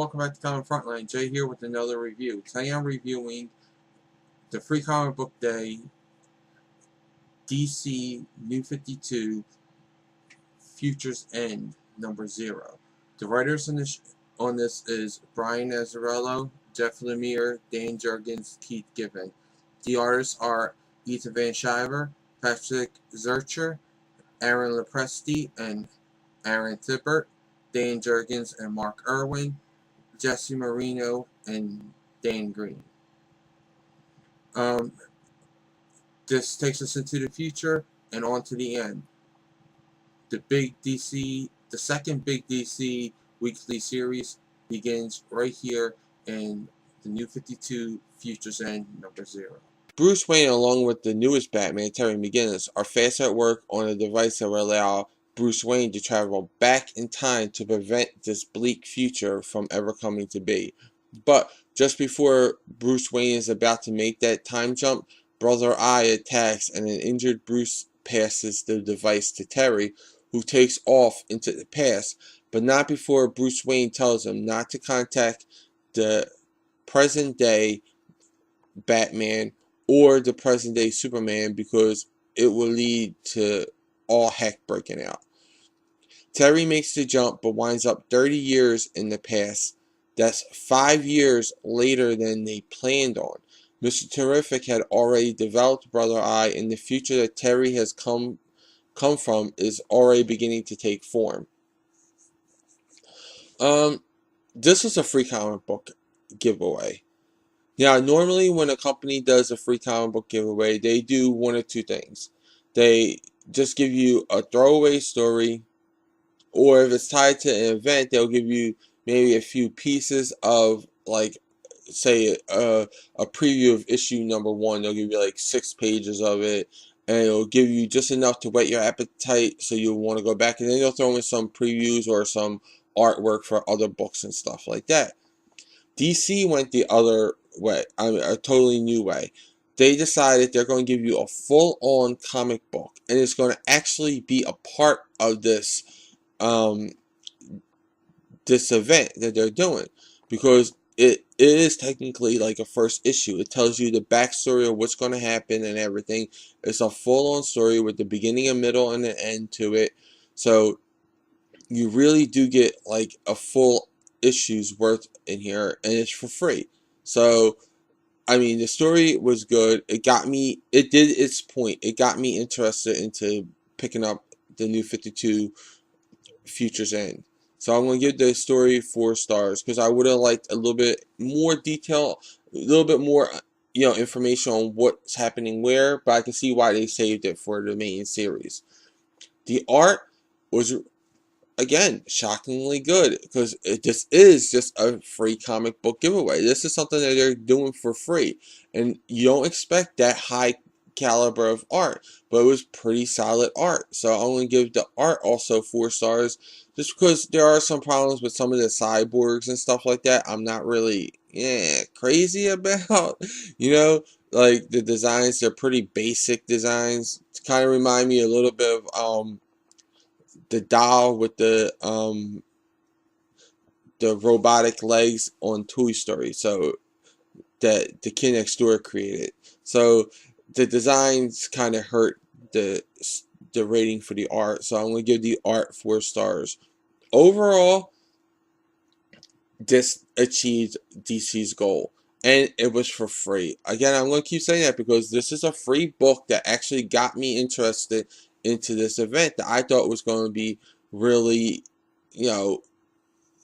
welcome back to Comic Frontline. Jay here with another review. Today I'm reviewing the Free Comic Book Day DC New 52 Futures End #0. The writers on this is Brian Azzarello, Jeff Lemire, Dan Jurgens, Keith Giffen. The artists are Ethan Van Sciver, Patrick Zircher, Aaron Lepresti, and Aaron Thibert, Dan Jurgens and Mark Irwin, Jesse Merino, and Dan Green. This takes us into the future and on to the end. The second big DC weekly series begins right here in the New 52 Futures End #0. Bruce Wayne, along with the newest Batman, Terry McGinnis, are fast at work on a device that will allow Bruce Wayne to travel back in time to prevent this bleak future from ever coming to be. But just before Bruce Wayne is about to make that time jump, Brother Eye attacks and an injured Bruce passes the device to Terry, who takes off into the past, but not before Bruce Wayne tells him not to contact the present-day Batman or the present-day Superman because it will lead to all heck breaking out. Terry makes the jump but winds up 30 years in the past. That's 5 years later than they planned on. Mr. Terrific had already developed Brother Eye, and the future that Terry has come from is already beginning to take form. This was a free comic book giveaway. Now, normally when a company does a free comic book giveaway, they do one of two things. They just give you a throwaway story, or if it's tied to an event, they'll give you maybe a few pieces of, like, say, a preview of issue #1. They'll give you like 6 pages of it, and it'll give you just enough to whet your appetite so you'll want to go back, and then they'll throw in some previews or some artwork for other books and stuff like that. DC went the other way, a totally new way. They decided they're going to give you a full-on comic book, and it's going to actually be a part of this this event that they're doing, because it is technically like a first issue. It tells you the backstory of what's going to happen and everything. It's a full-on story with the beginning, a middle, and an end to it. So you really do get like a full issue's worth in here, and it's for free. So I mean, the story was good. It did its point. It got me interested into picking up the New 52 Futures End. So I'm going to give the story 4 stars, because I would have liked a little bit more detail, a little bit more, information on what's happening where, but I can see why they saved it for the main series. The art was, again, shockingly good, because this is just a free comic book giveaway. This is something that they're doing for free, and you don't expect that high caliber of art, but it was pretty solid art. So I'm going to give the art also 4 stars, just because there are some problems with some of the cyborgs and stuff like that. I'm not really crazy about, like the designs. They're pretty basic designs. It kind of remind me a little bit of the doll with the robotic legs on Toy Story, so that the kid next door created. So the designs kind of hurt the rating for the art, so I'm going to give the art 4 stars. Overall, this achieved DC's goal, and it was for free. Again, I'm going to keep saying that because this is a free book that actually got me interested into this event that I thought was going to be really,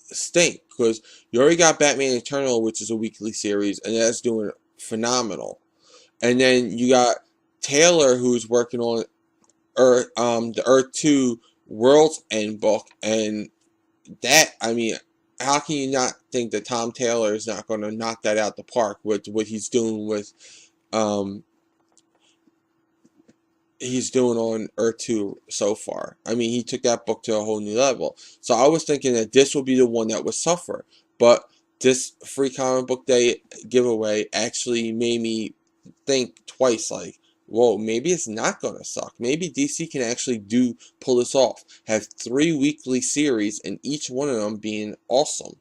stink, because you already got Batman Eternal, which is a weekly series, and that's doing phenomenal. And then you got Taylor, who's working on the Earth 2 World's End book, and that, I mean, how can you not think that Tom Taylor is not going to knock that out the park with what he's doing with he's doing on Earth 2 so far? I mean, he took that book to a whole new level. So I was thinking that this would be the one that would suffer, but this free comic book day giveaway actually made me think twice, like, whoa, maybe it's not gonna suck. Maybe DC can actually pull this off. Have 3 weekly series, and each one of them being awesome.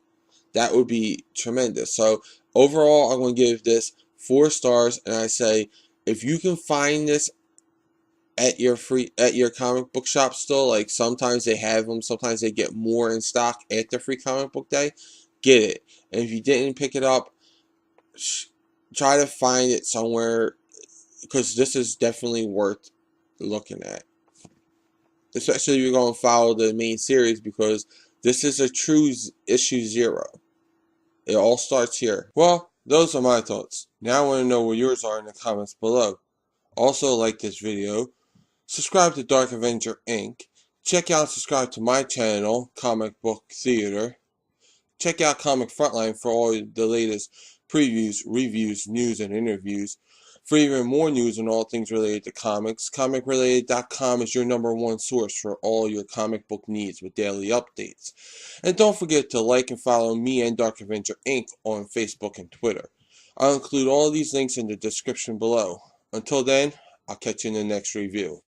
That would be tremendous. So overall, I'm going to give this 4 stars, and I say if you can find this at your comic book shop still, like sometimes they have them, sometimes they get more in stock at the free comic book day, get it. And if you didn't pick it up, try to find it somewhere, because this is definitely worth looking at, especially if you're going to follow the main series, because this is a true issue 0. It all starts here. Well, those are my thoughts. Now I want to know what yours are in the comments below. Also, like this video, subscribe to Dark Avenger Inc. Check out and subscribe to my channel, Comic Book Theater. Check out Comic Frontline for all the latest previews, reviews, news, and interviews. For even more news on all things related to comics, comicrelated.com is your #1 source for all your comic book needs with daily updates. And don't forget to like and follow me and Dark Avenger Inc. on Facebook and Twitter. I'll include all these links in the description below. Until then, I'll catch you in the next review.